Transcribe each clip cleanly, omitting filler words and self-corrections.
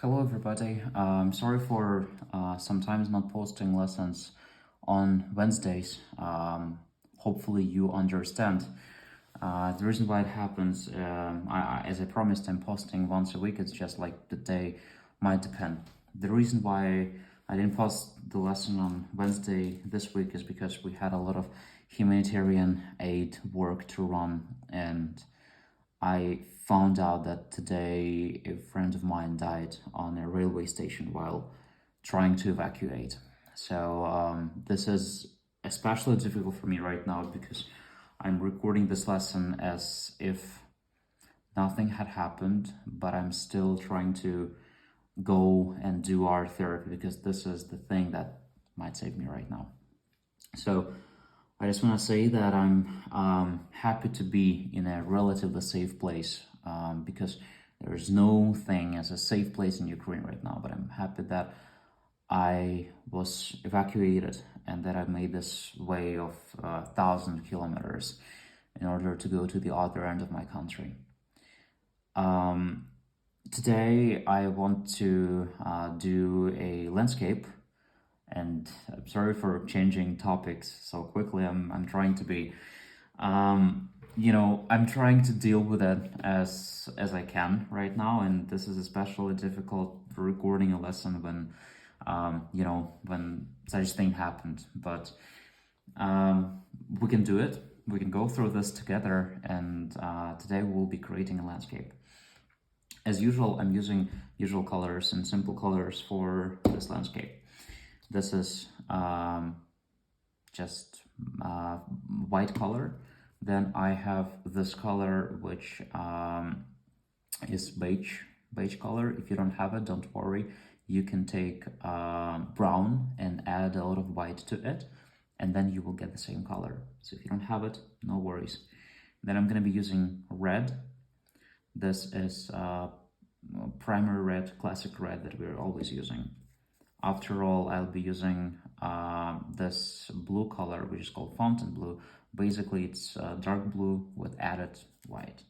Hello everybody. Sorry for sometimes not posting lessons on Wednesdays. Hopefully you understand. The reason why it happens, as I promised, I'm posting once a week. It's just like the day might depend. The reason why I didn't post the lesson on Wednesday this week is because we had a lot of humanitarian aid work to run, and I found out that today a friend of mine died on a railway station while trying to evacuate. So this is especially difficult for me right now because I'm recording this lesson as if nothing had happened, but I'm still trying to go and do art therapy because this is the thing that might save me right now. So I just want to say that I'm happy to be in a relatively safe place because there's no thing as a safe place in Ukraine right now. But I'm happy that I was evacuated and that I made this way of 1,000 kilometers in order to go to the other end of my country. Today I want to do a landscape, and I'm sorry for changing topics so quickly. I'm trying to be, I'm trying to deal with it as I can right now, and this is especially difficult for recording a lesson when, when such thing happened. But we can do it. We can go through this together, and today we'll be creating a landscape. As usual, I'm using usual colors and simple colors for this landscape. This is just white color. Then I have this color, which is beige color. If you don't have it, don't worry. You can take brown and add a lot of white to it, and then you will get the same color. So if you don't have it, no worries. Then I'm gonna be using red. This is primary red, classic red that we're always using. After all, I'll be using this blue color, which is called fountain blue. Basically, it's dark blue with added white.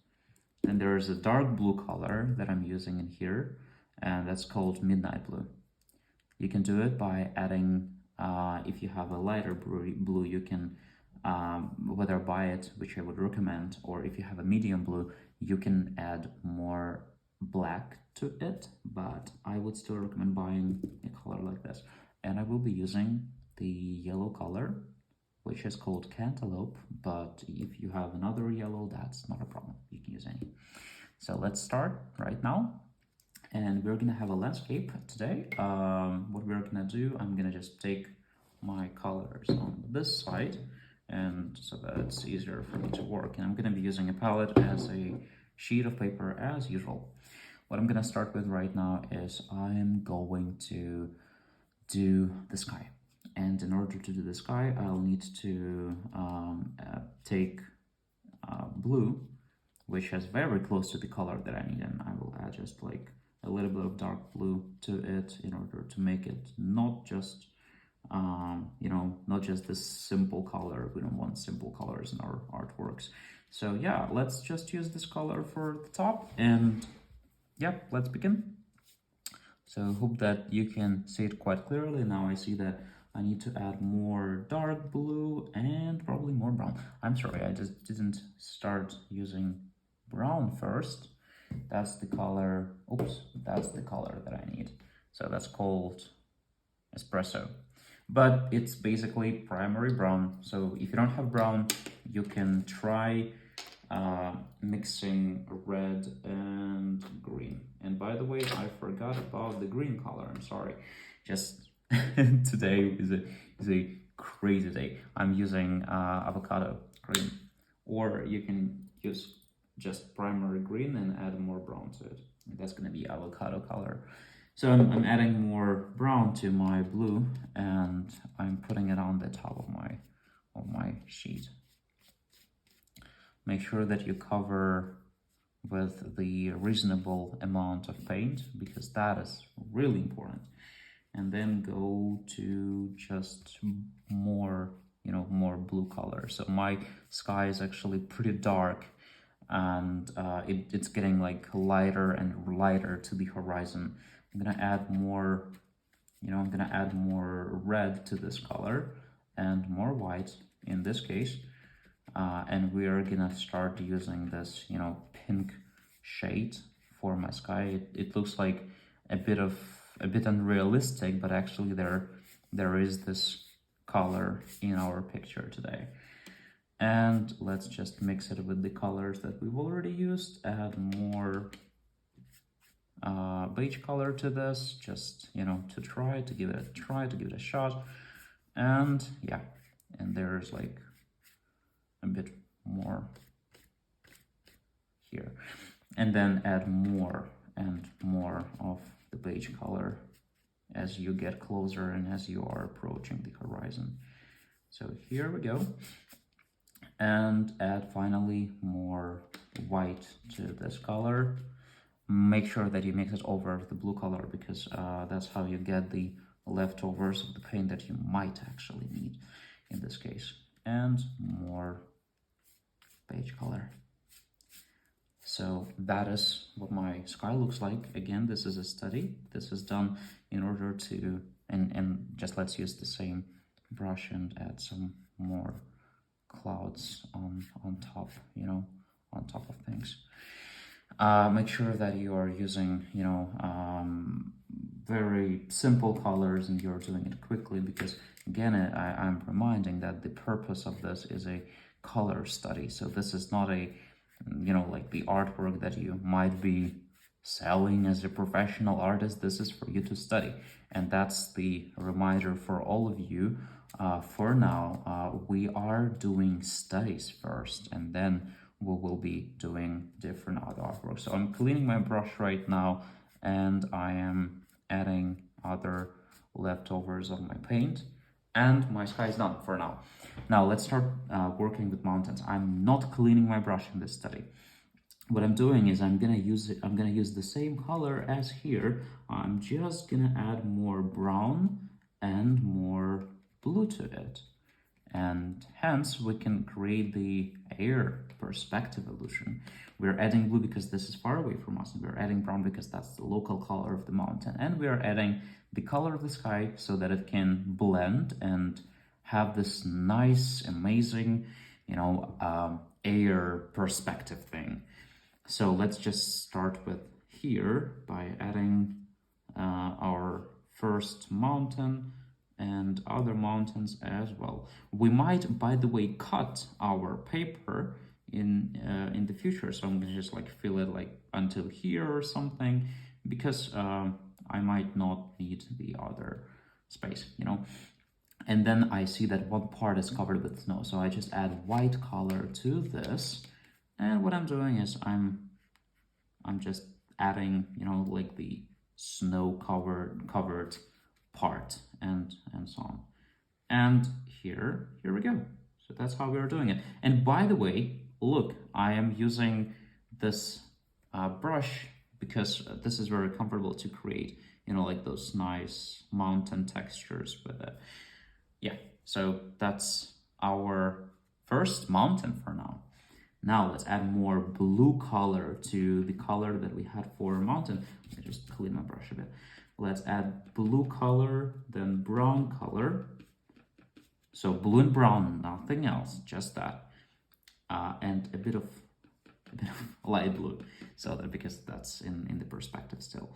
Then there is a dark blue color that I'm using in here, and that's called midnight blue. You can do it by adding, if you have a lighter blue, you can whether buy it, which I would recommend, or if you have a medium blue, you can add more black to it, but I would still recommend buying a color like this. And I will be using the yellow color, which is called cantaloupe, but if you have another yellow, that's not a problem. You can use any. So let's start right now. And we're gonna have a landscape today. What we're gonna do, I'm gonna just take my colors on this side, and so that it's easier for me to work. And I'm gonna be using a palette as a sheet of paper as usual. What I'm gonna start with right now is I'm going to do the sky. And in order to do the sky, I'll need to take blue, which is very close to the color that I need, and I will add just like a little bit of dark blue to it in order to make it not just not just this simple color. We don't want simple colors in our artworks. So yeah, let's just use this color for the top, and yeah, let's begin. So hope that you can see it quite clearly. Now I see that I need to add more dark blue and probably more brown. I'm sorry, I just didn't start using brown first. That's the color, oops, that's the color that I need. So that's called espresso. But it's basically primary brown. So if you don't have brown, you can try mixing red and green. And by the way, I forgot about the green color. I'm sorry. Just today is a crazy day. I'm using avocado green, or you can use just primary green and add more brown to it. That's gonna be avocado color. So I'm adding more brown to my blue, and I'm putting it on the top of my sheet. Make sure that you cover with the reasonable amount of paint, because that is really important. And then go to just more blue color. So my sky is actually pretty dark, and it's getting like lighter and lighter to the horizon. I'm gonna add more, I'm gonna add more red to this color and more white in this case. And we are gonna start using this, pink shade for my sky. It looks like a bit unrealistic, but actually there is this color in our picture today. And let's just mix it with the colors that we've already used. Add more beige color to this, just to give it a shot. And yeah, and there's like a bit more here, and then add more and more of the beige color as you get closer and as you are approaching the horizon. So here we go, and add finally more white to this color. Make sure that you mix it over with the blue color, because that's how you get the leftovers of the paint that you might actually need in this case. And more beige color. So that is what my sky looks like. Again, this is a study. This is done in order to, and just let's use the same brush and add some more clouds on top, on top of things. Make sure that you are using, very simple colors and you're doing it quickly, because again, I'm reminding that the purpose of this is a color study. So this is not a, like the artwork that you might be selling as a professional artist. This is for you to study. And that's the reminder for all of you. For now, we are doing studies first, and then we will be doing different other artwork. So I'm cleaning my brush right now, and I am adding other leftovers of my paint, and my sky is done for now. Now let's start working with mountains. I'm not cleaning my brush in this study. What I'm doing is I'm gonna use the same color as here. I'm just gonna add more brown and more blue to it. And hence we can create the air perspective illusion. We're adding blue because this is far away from us, and we're adding brown because that's the local color of the mountain. And we are adding the color of the sky so that it can blend and have this nice, amazing, air perspective thing. So let's just start with here by adding our first mountain and other mountains as well. We might, by the way, cut our paper in the future. So I'm gonna just like fill it like until here or something, because I might not need the other space, And then I see that one part is covered with snow, so I just add white color to this. And what I'm doing is I'm just adding, like the snow covered part and so on. And here we go. So that's how we are doing it. And by the way, look, I am using this brush because this is very comfortable to create, like those nice mountain textures with it. Yeah, so that's our first mountain for now. Now let's add more blue color to the color that we had for mountain. Let me just clean my brush a bit. Let's add blue color, then brown color. So blue and brown, nothing else, just that. And a bit of light blue, so that because that's in the perspective still.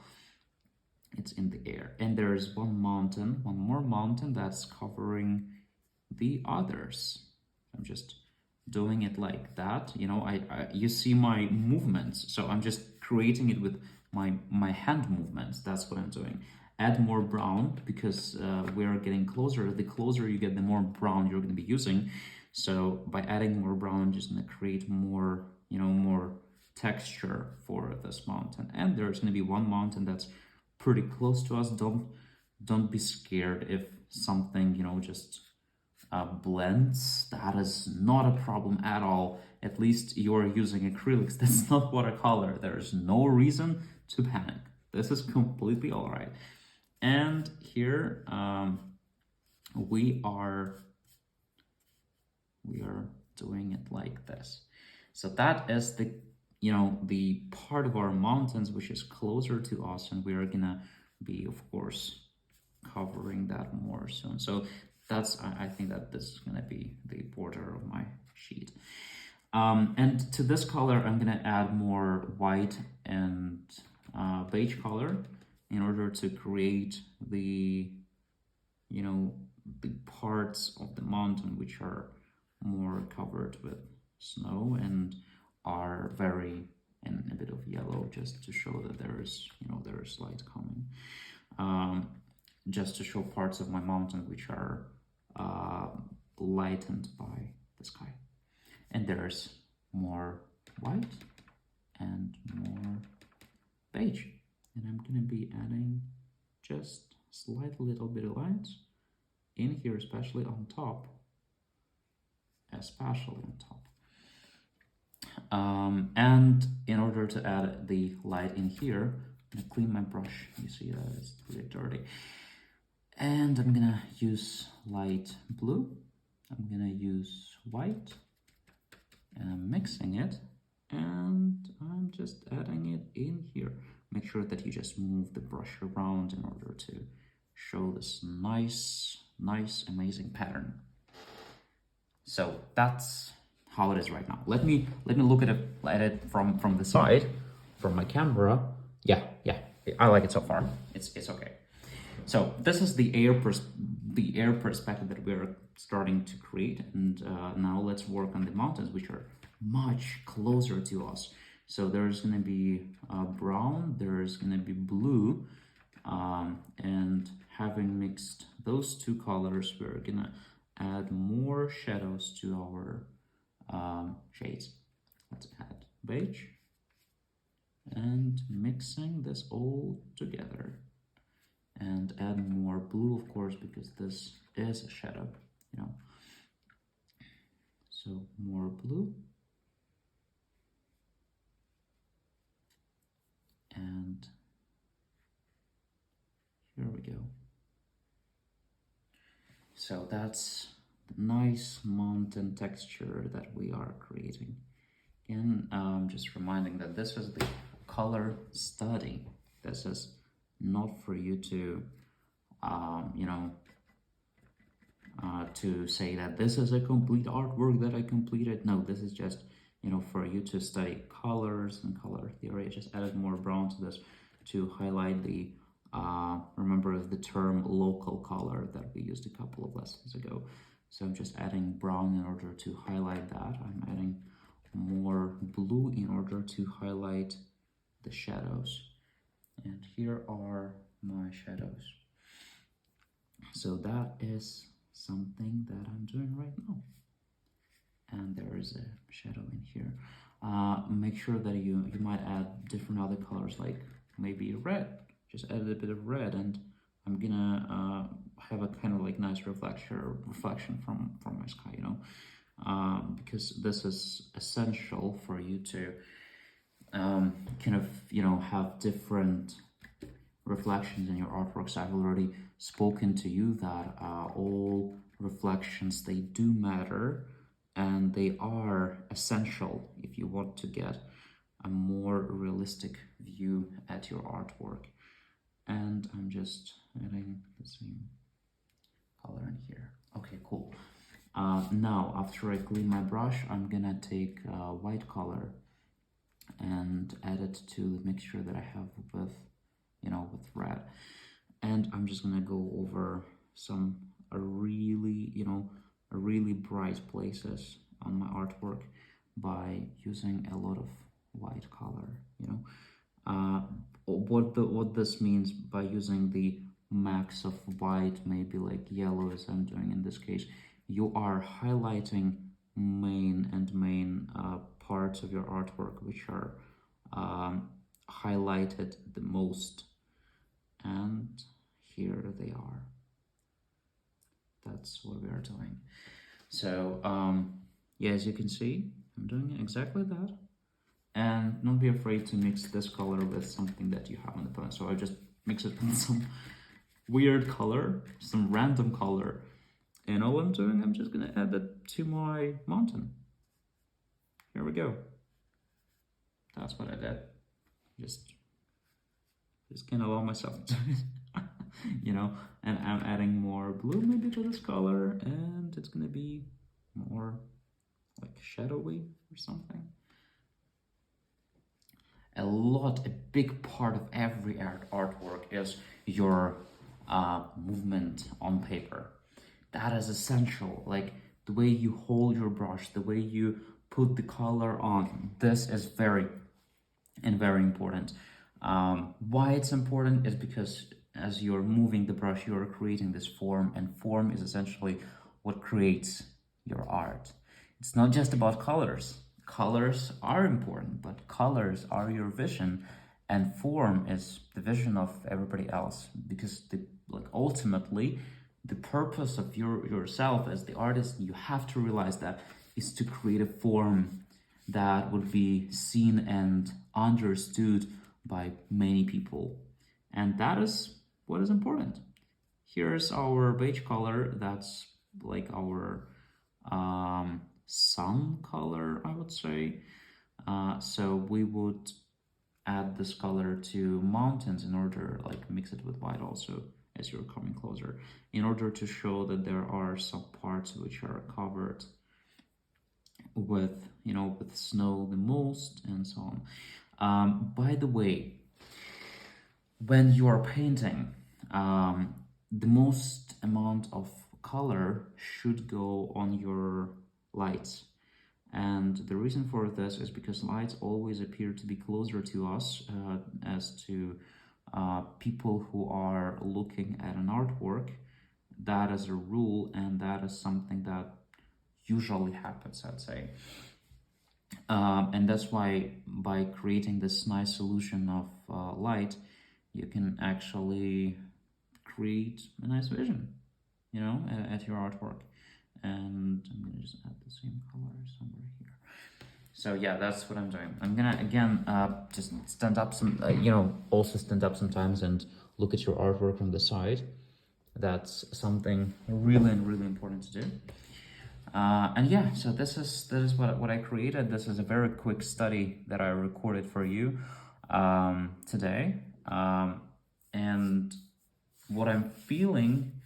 It's in the air. And there's one more mountain that's covering the others. I'm just doing it like that. You see my movements, so I'm just creating it with my hand movements. That's what I'm doing. Add more brown because we are getting closer. The closer you get, the more brown you're going to be using. So by adding more brown, I'm just going to create more, more texture for this mountain. And there's going to be one mountain that's pretty close to us. Don't be scared if something, just blends. That is not a problem at all. At least you're using acrylics. That's not watercolor. There's no reason to panic. This is completely all right. And here we are doing it like this. So that is the the part of our mountains which is closer to us, and we are gonna be, of course, covering that more soon. So I think that this is gonna be the border of my sheet. And to this color, I'm gonna add more white and beige color in order to create the, the parts of the mountain which are more covered with snow and are very in a bit of yellow, just to show that there is light coming. Just to show parts of my mountain which are lightened by the sky. And there's more white and more beige. And I'm gonna be adding just slight little bit of lights in here, especially on top. And in order to add the light in here, I'm gonna clean my brush. You see that it's really dirty. And I'm gonna use light blue. I'm gonna use white, and I'm mixing it, and I'm just adding it in here. Make sure that you just move the brush around in order to show this nice, amazing pattern. So that's how it is right now. Let me look at it from the side, from my camera. Yeah, I like it so far. It's okay. So this is the air perspective that we're starting to create, and now let's work on the mountains, which are much closer to us. So there's going to be brown, there's going to be blue, and having mixed those two colors, we're going to add more shadows to our shades. Let's add beige, and mixing this all together, and add more blue, of course, because this is a shadow, So more blue. And here we go. So that's the nice mountain texture that we are creating. Again, just reminding that this is the color study. This is not for you to, to say that this is a complete artwork that I completed. No, this is just, for you to study colors and color theory. I just added more brown to this to highlight the, remember the term local color that we used a couple of lessons ago. So I'm just adding brown in order to highlight that. I'm adding more blue in order to highlight the shadows. And here are my shadows. So that is something that I'm doing right now. And there is a shadow in here. Make sure that you might add different other colors, like maybe red. Just add a bit of red, and I'm gonna have a kind of like nice reflection from my sky, because this is essential for you to kind of have different reflections in your artworks. I've already spoken to you that all reflections, they do matter, and they are essential if you want to get a more realistic view at your artwork. And I'm just adding the same color in here. Okay, cool. Now, after I clean my brush, I'm gonna take white color and add it to the mixture that I have with red. And I'm just gonna go over some really bright places on my artwork by using a lot of white color. What this means by using the max of white, maybe like yellow as I'm doing in this case, you are highlighting main parts of your artwork which are highlighted the most, and here they are. That's what we are doing. So yeah, as you can see, I'm doing exactly that. And don't be afraid to mix this color with something that you have on the palette. So I just mix it with some weird color, some random color, and all I'm doing, I'm just gonna add that to my mountain. Here we go. That's what I did. Just just can't allow myself to do it. You know, and I'm adding more blue maybe to this color, and it's gonna be more like shadowy or something. A big part of every artwork is your movement on paper. That is essential. Like the way you hold your brush, the way you put the color on. This is very important. Why it's important is because as you're moving the brush, you're creating this form, and form is essentially what creates your art. It's not just about colors. Colors are important, but colors are your vision, and form is the vision of everybody else. Because ultimately, the purpose of yourself as the artist, you have to realize that, is to create a form that would be seen and understood by many people. And that is what is important. Here's our beige color. That's like our sun color, I would say. So we would add this color to mountains in order, like, mix it with white also as you're coming closer, in order to show that there are some parts which are covered with, you know, with snow the most, and so on. By the way, when you are painting, the most amount of color should go on your lights. And the reason for this is because lights always appear to be closer to us as to people who are looking at an artwork. That is a rule, and that is something that usually happens, I'd say. And that's why by creating this nice solution of light, you can actually create a nice vision, you know, at your artwork. And I'm gonna just add the same color somewhere here. So yeah, that's what I'm doing. I'm gonna again just stand up some, also stand up sometimes and look at your artwork from the side. That's something really important to do. And yeah, so this is what I created. This is a very quick study that I recorded for you today. And what I'm feeling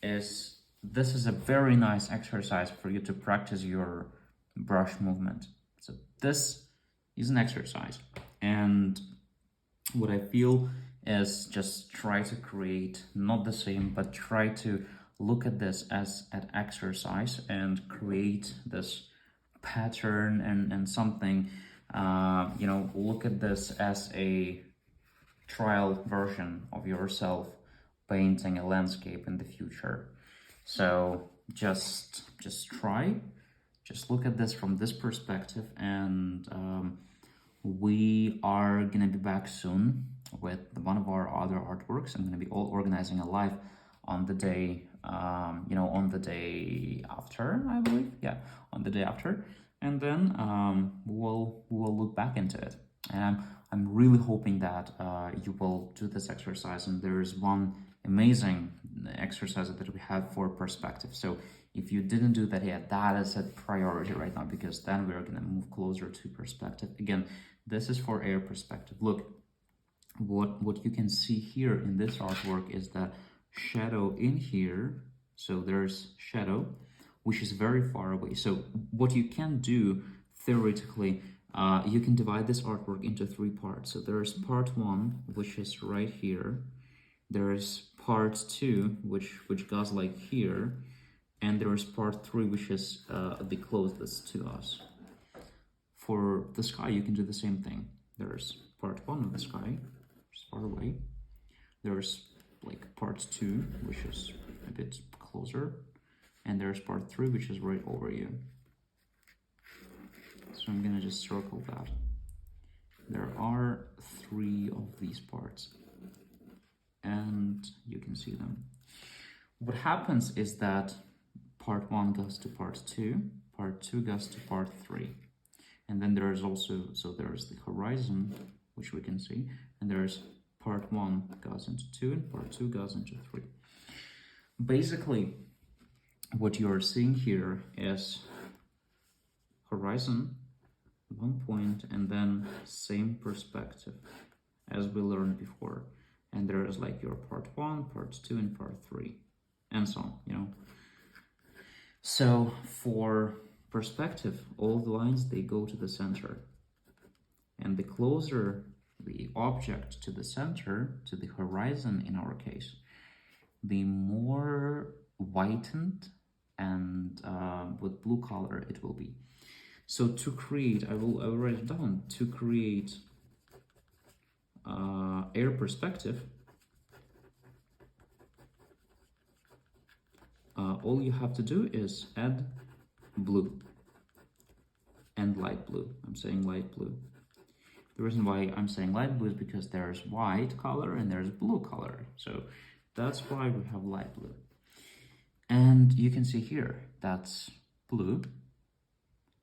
is this is a very nice exercise for you to practice your brush movement. So this is an exercise, and what I feel is just try to create not the same, but try to look at this as an exercise and create this pattern and something, look at this as a trial version of yourself painting a landscape in the future. So just try, just look at this from this perspective, and we are gonna be back soon with one of our other artworks. I'm gonna be all organizing a live on the day, on the day after, I believe, yeah, on the day after, and then we'll look back into it. And I'm really hoping that you will do this exercise. And there is one amazing exercise that we have for perspective. So if you didn't do that yet, that is a priority right now, because then we're gonna move closer to perspective. Again, this is for air perspective. Look, what you can see here in this artwork is the shadow in here. So there's shadow, which is very far away. So what you can do theoretically, you can divide this artwork into 3 parts. So there's part 1, which is right here. There's part 2, which goes like here, and there's part 3, which is the closest to us. For the sky, you can do the same thing. There's part 1 of the sky, which is far away. There's like part 2, which is a bit closer, and there's part 3, which is right over you. So I'm gonna just circle that. There are 3 of these parts, and you can see them. What happens is that part 1 goes to part 2, part 2 goes to part 3. And then there's also, so there's the horizon, which we can see, and there's part 1 goes into 2, and part 2 goes into 3. Basically, what you're seeing here is horizon, 1 point, and then same perspective as we learned before. and there is like your part 1, part 2, and part 3, and so on, you know. So for perspective, all the lines, they go to the center, and the closer the object to the center, to the horizon in our case, the more whitened and with blue color it will be. So to create, I will write it down, to create air perspective, all you have to do is add blue and light blue. I'm saying light blue. The reason why I'm saying light blue is because there's white color and there's blue color. So that's why we have light blue. And you can see here, that's blue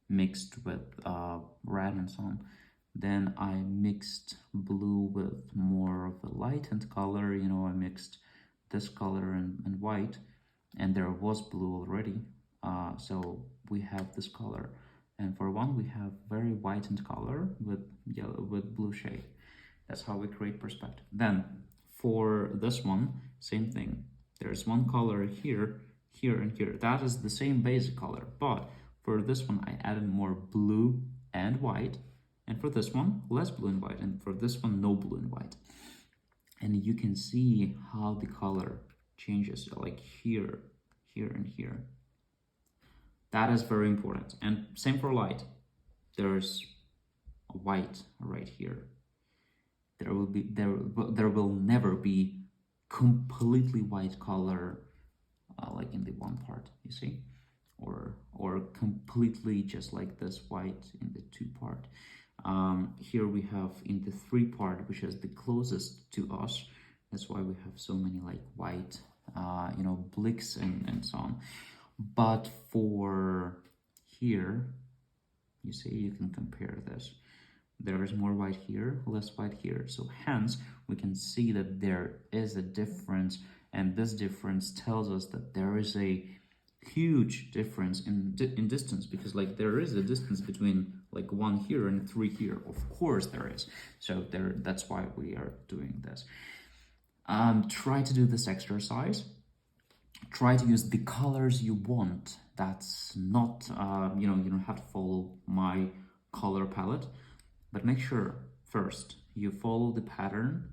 mixed with red and so on. Then I mixed blue with more of a lightened color, you know, I mixed this color and white, and there was blue already. So we have this color. And for one, we have very whitened color with yellow, with blue shade. That's how we create perspective. Then for this one, same thing. There's one color here, here, and here. That is the same basic color, but for this one, I added more blue and white. And for this one, less blue and white. And for this one, no blue and white. And you can see how the color changes, like here, here, and here. That is very important. And same for light. There's a white right here. There will never be completely white color like in the one part, you see, or completely just like this white in the 2 part. Here we have in the 3 part, which is the closest to us. That's why we have so many like white, you know, blicks and so on. But for here, you see, you can compare this. There is more white here, less white here. So hence, we can see that there is a difference, and this difference tells us that there is a huge difference in distance, because like there is a distance between like 1 here and 3 here. Of course there is. So that's why we are doing this. Try to do this exercise. Try to use the colors you want. That's not, you know, you don't have to follow my color palette, but make sure first you follow the pattern,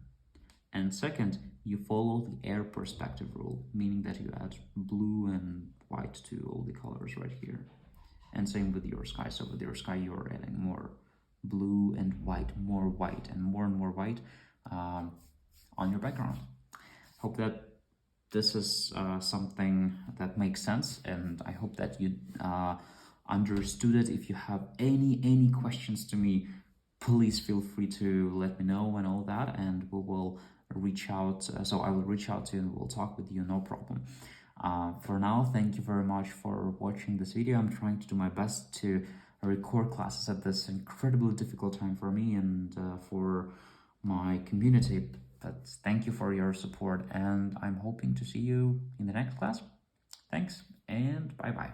and second, you follow the air perspective rule, meaning that you add blue and white to all the colors right here. And same with your sky. So with your sky, you're adding more blue and more white, and more white on your background. Hope that this is something that makes sense, and I hope that you understood it. If you have any questions to me, please feel free to let me know and all that, and we will reach out. So I will reach out to you and we'll talk with you, no problem. For now, thank you very much for watching this video. I'm trying to do my best to record classes at this incredibly difficult time for me and for my community. But thank you for your support, and I'm hoping to see you in the next class. Thanks, and bye-bye.